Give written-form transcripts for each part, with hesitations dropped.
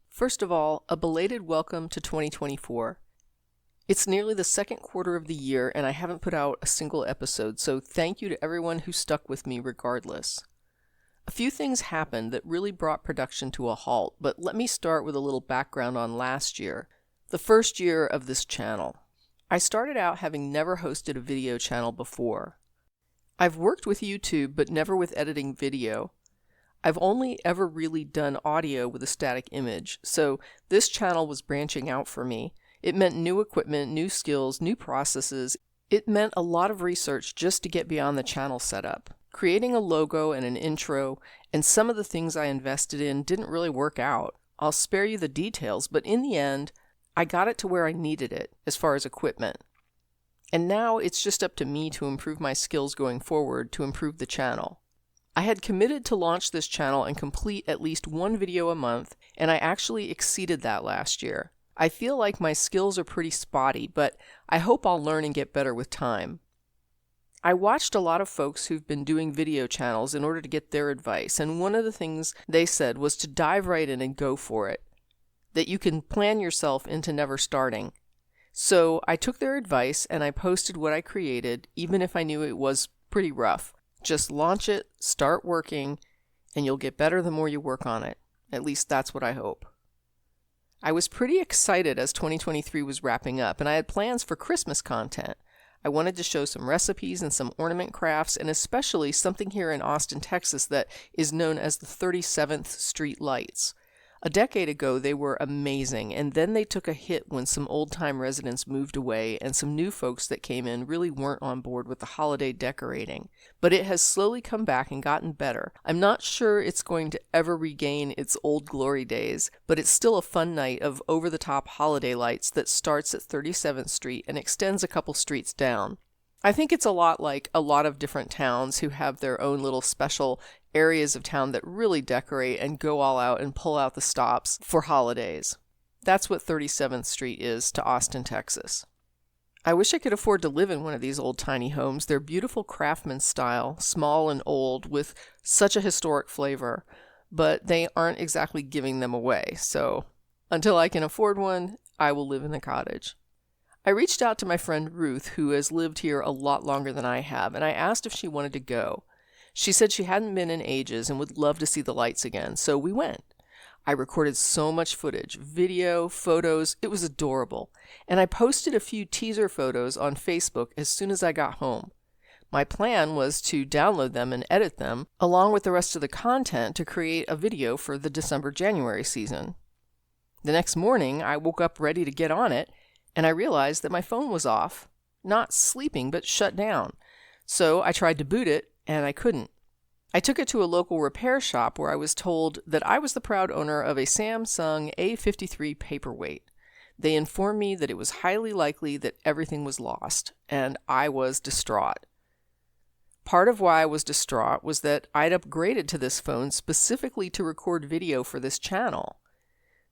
First of all, a belated welcome to 2024. It's nearly the second quarter of the year and I haven't put out a single episode, so thank you to everyone who stuck with me regardless. A few things happened that really brought production to a halt, but let me start with a little background on last year, the first year of this channel. I started out having never hosted a video channel before. I've worked with YouTube, but never with editing video. I've only ever really done audio with a static image, so this channel was branching out for me. It meant new equipment, new skills, new processes. It meant a lot of research just to get beyond the channel setup. Creating a logo and an intro, and some of the things I invested in didn't really work out. I'll spare you the details, but in the end, I got it to where I needed it, as far as equipment. And now it's just up to me to improve my skills going forward to improve the channel. I had committed to launch this channel and complete at least one video a month, and I actually exceeded that last year. I feel like my skills are pretty spotty, but I hope I'll learn and get better with time. I watched a lot of folks who've been doing video channels in order to get their advice, and one of the things they said was to dive right in and go for it, that you can plan yourself into never starting. So I took their advice and I posted what I created, even if I knew it was pretty rough. Just launch it, start working, and you'll get better the more you work on it. At least that's what I hope. I was pretty excited as 2023 was wrapping up, and I had plans for Christmas content. I wanted to show some recipes and some ornament crafts, and especially something here in Austin, Texas that is known as the 37th Street Lights. A decade ago, they were amazing, and then they took a hit when some old-time residents moved away and some new folks that came in really weren't on board with the holiday decorating. But it has slowly come back and gotten better. I'm not sure it's going to ever regain its old glory days, but it's still a fun night of over-the-top holiday lights that starts at 37th Street and extends a couple streets down. I think it's a lot like a lot of different towns who have their own little special areas of town that really decorate and go all out and pull out the stops for holidays. That's what 37th Street is to Austin, Texas. I wish I could afford to live in one of these old tiny homes. They're beautiful craftsman style, small and old, with such a historic flavor, but they aren't exactly giving them away. So until I can afford one, I will live in the cottage. I reached out to my friend Ruth, who has lived here a lot longer than I have, and I asked if she wanted to go. She said she hadn't been in ages and would love to see the lights again, so we went. I recorded so much footage, video, photos, it was adorable, and I posted a few teaser photos on Facebook as soon as I got home. My plan was to download them and edit them, along with the rest of the content to create a video for the December-January season. The next morning, I woke up ready to get on it, and I realized that my phone was off. Not sleeping, but shut down. So I tried to boot it, and I couldn't. I took it to a local repair shop where I was told that I was the proud owner of a Samsung A53 paperweight. They informed me that it was highly likely that everything was lost, and I was distraught. Part of why I was distraught was that I'd upgraded to this phone specifically to record video for this channel.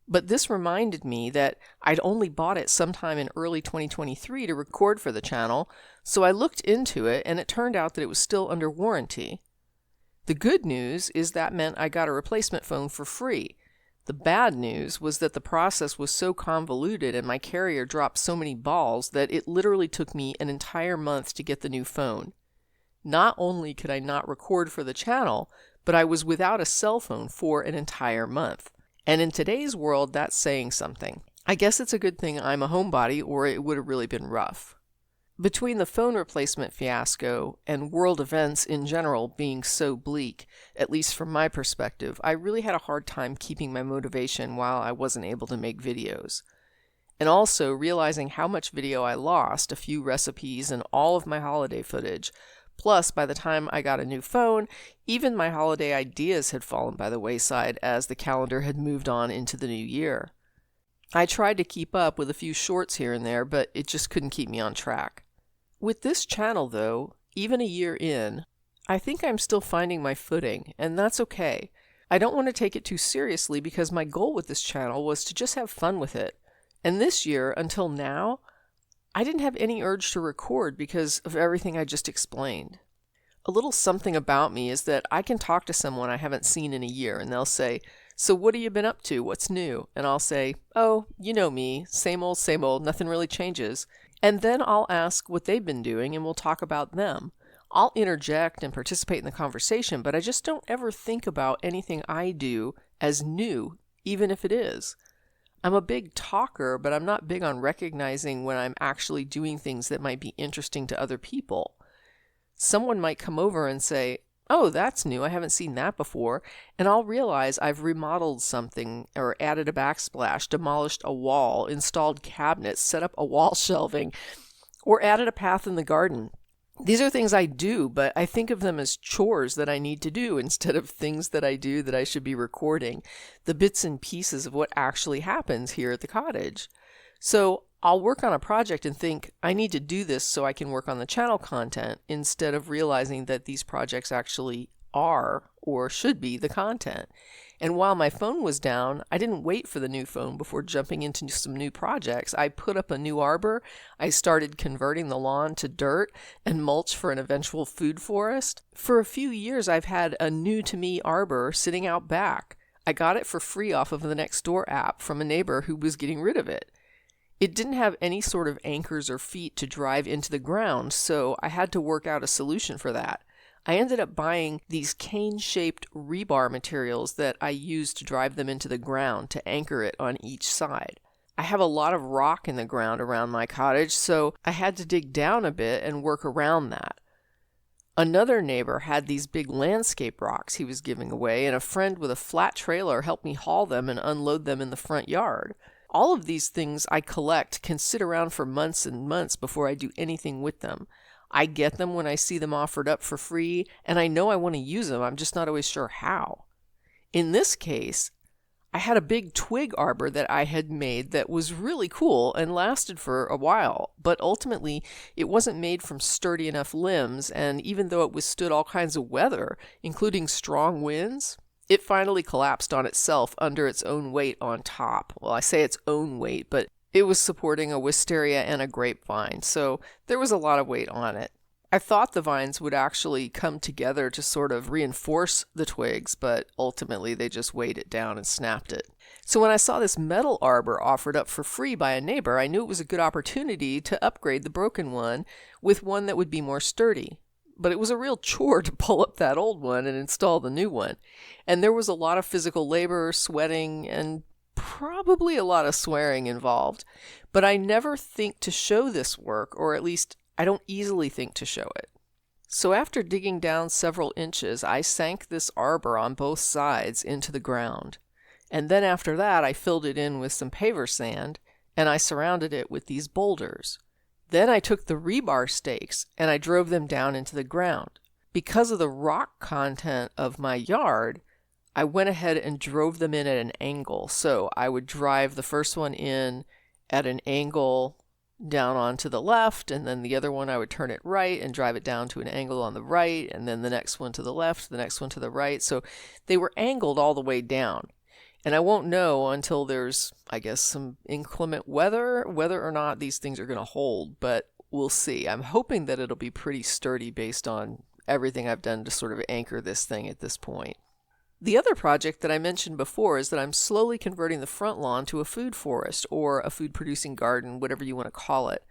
But this reminded me that I'd only bought it sometime in early 2023 to record for the channel, so I looked into it and it turned out that it was still under warranty. The good news is that meant I got a replacement phone for free. The bad news was that the process was so convoluted and my carrier dropped so many balls that it literally took me an entire month to get the new phone. Not only could I not record for the channel, but I was without a cell phone for an entire month. And in today's world, that's saying something. I guess it's a good thing I'm a homebody, or it would have really been rough. Between the phone replacement fiasco and world events in general being so bleak, at least from my perspective, I really had a hard time keeping my motivation while I wasn't able to make videos. And also realizing how much video I lost, a few recipes and all of my holiday footage. Plus, by the time I got a new phone, even my holiday ideas had fallen by the wayside as the calendar had moved on into the new year. I tried to keep up with a few shorts here and there, but it just couldn't keep me on track. With this channel, though, even a year in, I think I'm still finding my footing, and that's okay. I don't want to take it too seriously because my goal with this channel was to just have fun with it. And this year, until now, I didn't have any urge to record because of everything I just explained. A little something about me is that I can talk to someone I haven't seen in a year and they'll say, "So what have you been up to? What's new?" And I'll say, "Oh, you know me, same old, nothing really changes." And then I'll ask what they've been doing and we'll talk about them. I'll interject and participate in the conversation, but I just don't ever think about anything I do as new, even if it is. I'm a big talker, but I'm not big on recognizing when I'm actually doing things that might be interesting to other people. Someone might come over and say, "Oh, that's new. I haven't seen that before." And I'll realize I've remodeled something or added a backsplash, demolished a wall, installed cabinets, set up a wall shelving, or added a path in the garden. These are things I do, but I think of them as chores that I need to do instead of things that I do that I should be recording, the bits and pieces of what actually happens here at the cottage. So I'll work on a project and think, I need to do this so I can work on the channel content, instead of realizing that these projects actually are or should be the content. And while my phone was down, I didn't wait for the new phone before jumping into some new projects. I put up a new arbor. I started converting the lawn to dirt and mulch for an eventual food forest. For a few years, I've had a new to me arbor sitting out back. I got it for free off of the Nextdoor app from a neighbor who was getting rid of it. It didn't have any sort of anchors or feet to drive into the ground, so I had to work out a solution for that. I ended up buying these cane-shaped rebar materials that I use to drive them into the ground to anchor it on each side. I have a lot of rock in the ground around my cottage, so I had to dig down a bit and work around that. Another neighbor had these big landscape rocks he was giving away, and a friend with a flat trailer helped me haul them and unload them in the front yard. All of these things I collect can sit around for months and months before I do anything with them. I get them when I see them offered up for free, and I know I want to use them, I'm just not always sure how. In this case, I had a big twig arbor that I had made that was really cool and lasted for a while, but ultimately it wasn't made from sturdy enough limbs, and even though it withstood all kinds of weather, including strong winds, it finally collapsed on itself under its own weight on top. Well, I say its own weight, but it was supporting a wisteria and a grapevine, so there was a lot of weight on it. I thought the vines would actually come together to sort of reinforce the twigs, but ultimately they just weighed it down and snapped it. So when I saw this metal arbor offered up for free by a neighbor, I knew it was a good opportunity to upgrade the broken one with one that would be more sturdy. But it was a real chore to pull up that old one and install the new one. And there was a lot of physical labor, sweating, and probably a lot of swearing involved. But I never think to show this work, or at least I don't easily think to show it. So after digging down several inches, I sank this arbor on both sides into the ground. And then after that, I filled it in with some paver sand, and I surrounded it with these boulders. Then I took the rebar stakes and I drove them down into the ground. Because of the rock content of my yard, I went ahead and drove them in at an angle. So I would drive the first one in at an angle down onto the left, and then the other one I would turn it right and drive it down to an angle on the right, and then the next one to the left, the next one to the right. So they were angled all the way down. And I won't know until there's, I guess, some inclement weather, whether or not these things are going to hold, but we'll see. I'm hoping that it'll be pretty sturdy based on everything I've done to sort of anchor this thing at this point. The other project that I mentioned before is that I'm slowly converting the front lawn to a food forest, or a food-producing garden, whatever you want to call it.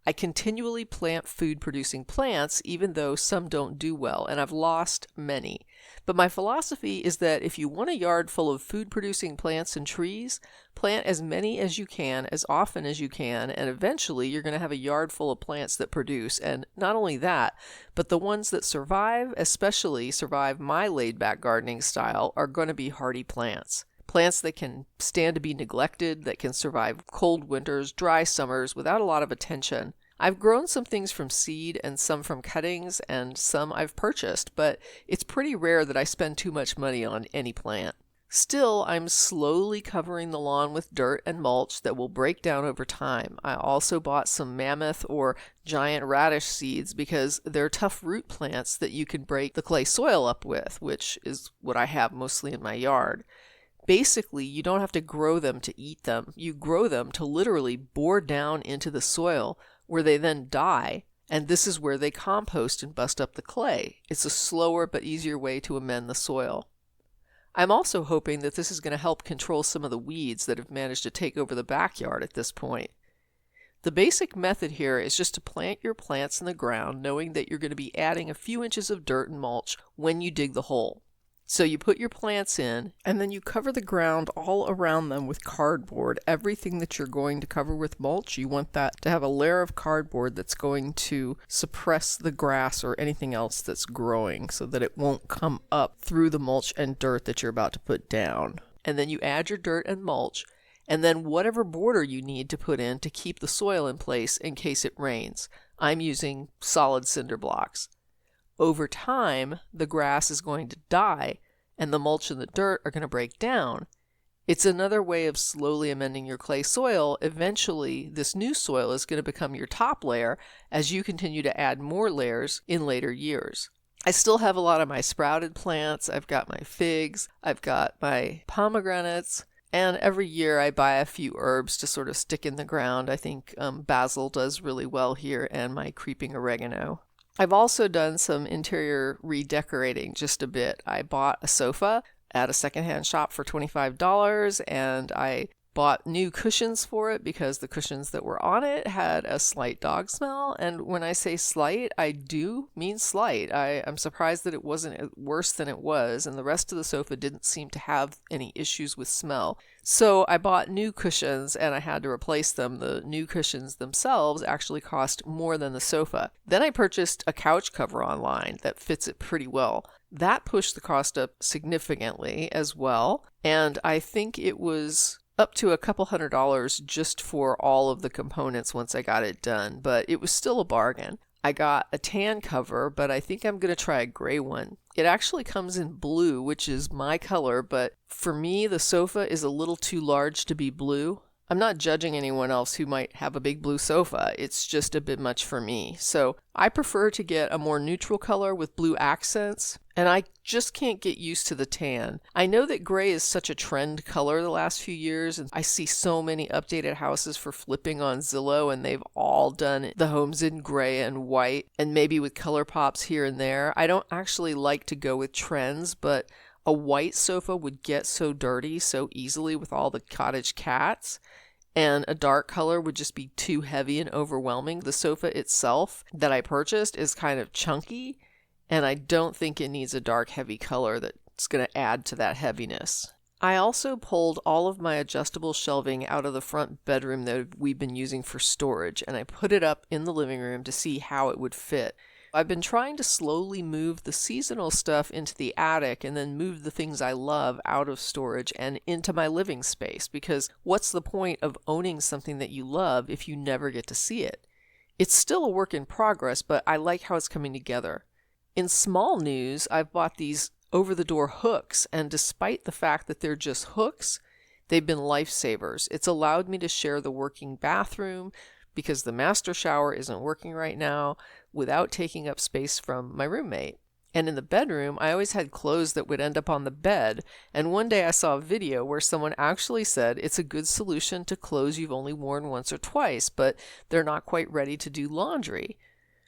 I continually plant food-producing plants, even though some don't do well, and I've lost many. But my philosophy is that if you want a yard full of food-producing plants and trees, plant as many as you can, as often as you can, and eventually you're going to have a yard full of plants that produce. And not only that, but the ones that survive, especially survive my laid-back gardening style, are going to be hardy plants. Plants that can stand to be neglected, that can survive cold winters, dry summers without a lot of attention. I've grown some things from seed and some from cuttings and some I've purchased, but it's pretty rare that I spend too much money on any plant. Still, I'm slowly covering the lawn with dirt and mulch that will break down over time. I also bought some mammoth or giant radish seeds because they're tough root plants that you can break the clay soil up with, which is what I have mostly in my yard. Basically, you don't have to grow them to eat them. You grow them to literally bore down into the soil where they then die, and this is where they compost and bust up the clay. It's a slower but easier way to amend the soil. I'm also hoping that this is going to help control some of the weeds that have managed to take over the backyard at this point. The basic method here is just to plant your plants in the ground, knowing that you're going to be adding a few inches of dirt and mulch when you dig the hole. So you put your plants in, and then you cover the ground all around them with cardboard. Everything that you're going to cover with mulch, you want that to have a layer of cardboard that's going to suppress the grass or anything else that's growing so that it won't come up through the mulch and dirt that you're about to put down. And then you add your dirt and mulch, and then whatever border you need to put in to keep the soil in place in case it rains. I'm using solid cinder blocks. Over time, the grass is going to die, and the mulch and the dirt are going to break down. It's another way of slowly amending your clay soil. Eventually, this new soil is going to become your top layer as you continue to add more layers in later years. I still have a lot of my sprouted plants. I've got my figs, I've got my pomegranates, and every year I buy a few herbs to sort of stick in the ground. I think basil does really well here, and my creeping oregano. I've also done some interior redecorating just a bit. I bought a sofa at a secondhand shop for $25, and I bought new cushions for it because the cushions that were on it had a slight dog smell. And when I say slight, I do mean slight. I'm surprised that it wasn't worse than it was, and the rest of the sofa didn't seem to have any issues with smell. So I bought new cushions and I had to replace them. The new cushions themselves actually cost more than the sofa. Then I purchased a couch cover online that fits it pretty well. That pushed the cost up significantly as well, and I think it was up to a couple $100 just for all of the components once I got it done, but it was still a bargain. I got a tan cover, but I think I'm going to try a gray one. It actually comes in blue, which is my color, but for me, the sofa is a little too large to be blue. I'm not judging anyone else who might have a big blue sofa. It's just a bit much for me. So I prefer to get a more neutral color with blue accents, and I just can't get used to the tan. I know that gray is such a trend color the last few years, and I see so many updated houses for flipping on Zillow, and they've all done the homes in gray and white, and maybe with color pops here and there. I don't actually like to go with trends, but a white sofa would get so dirty so easily with all the cottage cats, and a dark color would just be too heavy and overwhelming. The sofa itself that I purchased is kind of chunky, and I don't think it needs a dark, heavy color that's going to add to that heaviness. I also pulled all of my adjustable shelving out of the front bedroom that we've been using for storage, and I put it up in the living room to see how it would fit. I've been trying to slowly move the seasonal stuff into the attic and then move the things I love out of storage and into my living space, because what's the point of owning something that you love if you never get to see it? It's still a work in progress, but I like how it's coming together. In small news, I've bought these over-the-door hooks, and despite the fact that they're just hooks, they've been lifesavers. It's allowed me to share the working bathroom, because the master shower isn't working right now, without taking up space from my roommate. And in the bedroom, I always had clothes that would end up on the bed, and one day I saw a video where someone actually said it's a good solution to clothes you've only worn once or twice, but they're not quite ready to do laundry.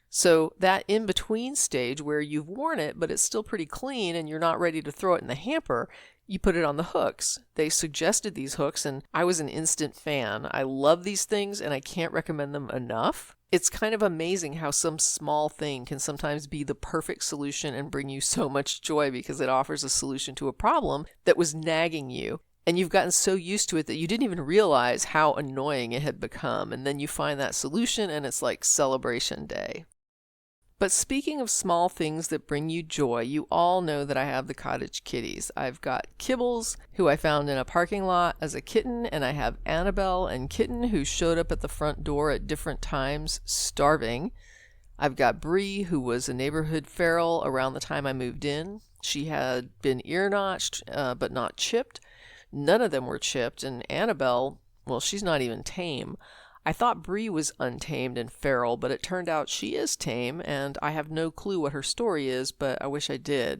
So that in-between stage where you've worn it, but it's still pretty clean and you're not ready to throw it in the hamper, you put it on the hooks. They suggested these hooks, and I was an instant fan. I love these things, and I can't recommend them enough. It's kind of amazing how some small thing can sometimes be the perfect solution and bring you so much joy because it offers a solution to a problem that was nagging you. And you've gotten so used to it that you didn't even realize how annoying it had become. And then you find that solution, and it's like celebration day. But speaking of small things that bring you joy, you all know that I have the cottage kitties. I've got Kibbles, who I found in a parking lot as a kitten, and I have Annabelle and Kitten, who showed up at the front door at different times, starving. I've got Bree, who was a neighborhood feral around the time I moved in. She had been ear-notched, but not chipped. None of them were chipped, and Annabelle, well, she's not even tame. I thought Bree was untamed and feral, but it turned out she is tame, and I have no clue what her story is, but I wish I did.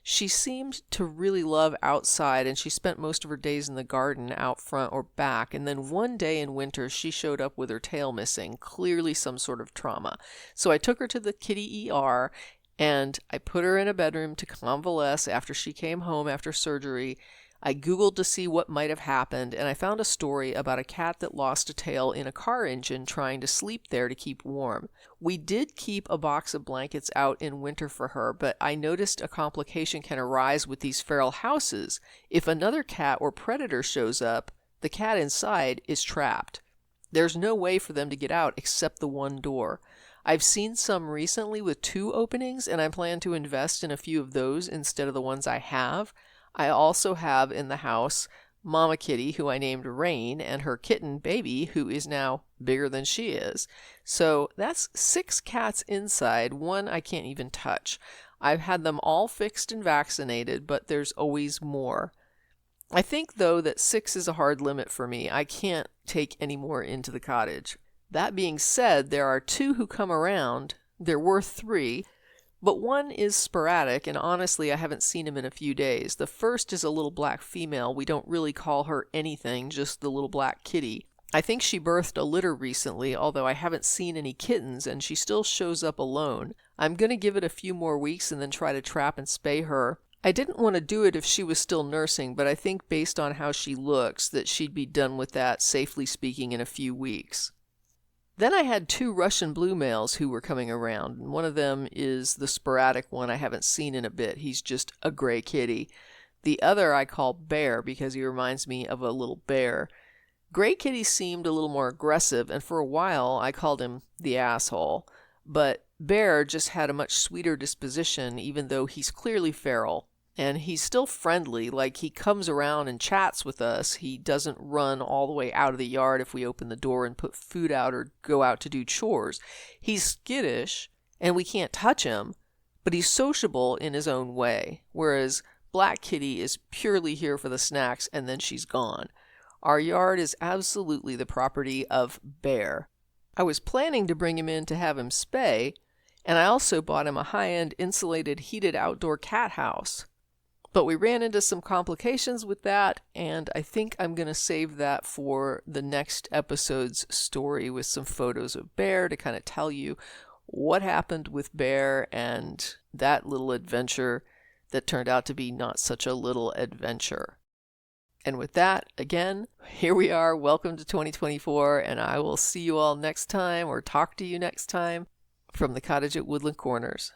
She seemed to really love outside, and she spent most of her days in the garden, out front or back. And then one day in winter, she showed up with her tail missing, clearly some sort of trauma. So I took her to the kitty ER, and I put her in a bedroom to convalesce after she came home after surgery. I Googled to see what might have happened, and I found a story about a cat that lost a tail in a car engine trying to sleep there to keep warm. We did keep a box of blankets out in winter for her, but I noticed a complication can arise with these feral houses. If another cat or predator shows up, the cat inside is trapped. There's no way for them to get out except the one door. I've seen some recently with 2 openings, and I plan to invest in a few of those instead of the ones I have. I also have in the house Mama Kitty, who I named Rain, and her kitten Baby, who is now bigger than she is. So that's 6 cats inside, 1 I can't even touch. I've had them all fixed and vaccinated, but there's always more. I think, though, that 6 is a hard limit for me. I can't take any more into the cottage. That being said, there are 2 who come around. There were 3. But 1 is sporadic, and honestly, I haven't seen him in a few days. The first is a little black female. We don't really call her anything, just the little black kitty. I think she birthed a litter recently, although I haven't seen any kittens, and she still shows up alone. I'm going to give it a few more weeks and then try to trap and spay her. I didn't want to do it if she was still nursing, but I think based on how she looks that she'd be done with that, safely speaking, in a few weeks. Then I had 2 Russian blue males who were coming around. One of them is the sporadic one I haven't seen in a bit. He's just a gray kitty. The other I call Bear because he reminds me of a little bear. Gray kitty seemed a little more aggressive, and for a while I called him the asshole. But Bear just had a much sweeter disposition, even though he's clearly feral. And he's still friendly, like he comes around and chats with us. He doesn't run all the way out of the yard if we open the door and put food out or go out to do chores. He's skittish, and we can't touch him, but he's sociable in his own way, whereas Black Kitty is purely here for the snacks and then she's gone. Our yard is absolutely the property of Bear. I was planning to bring him in to have him spay, and I also bought him a high-end insulated heated outdoor cat house. But we ran into some complications with that, and I think I'm going to save that for the next episode's story with some photos of Bear to kind of tell you what happened with Bear and that little adventure that turned out to be not such a little adventure. And with that, again, here we are. Welcome to 2024, and I will see you all next time or talk to you next time from the cottage at Woodland Corners.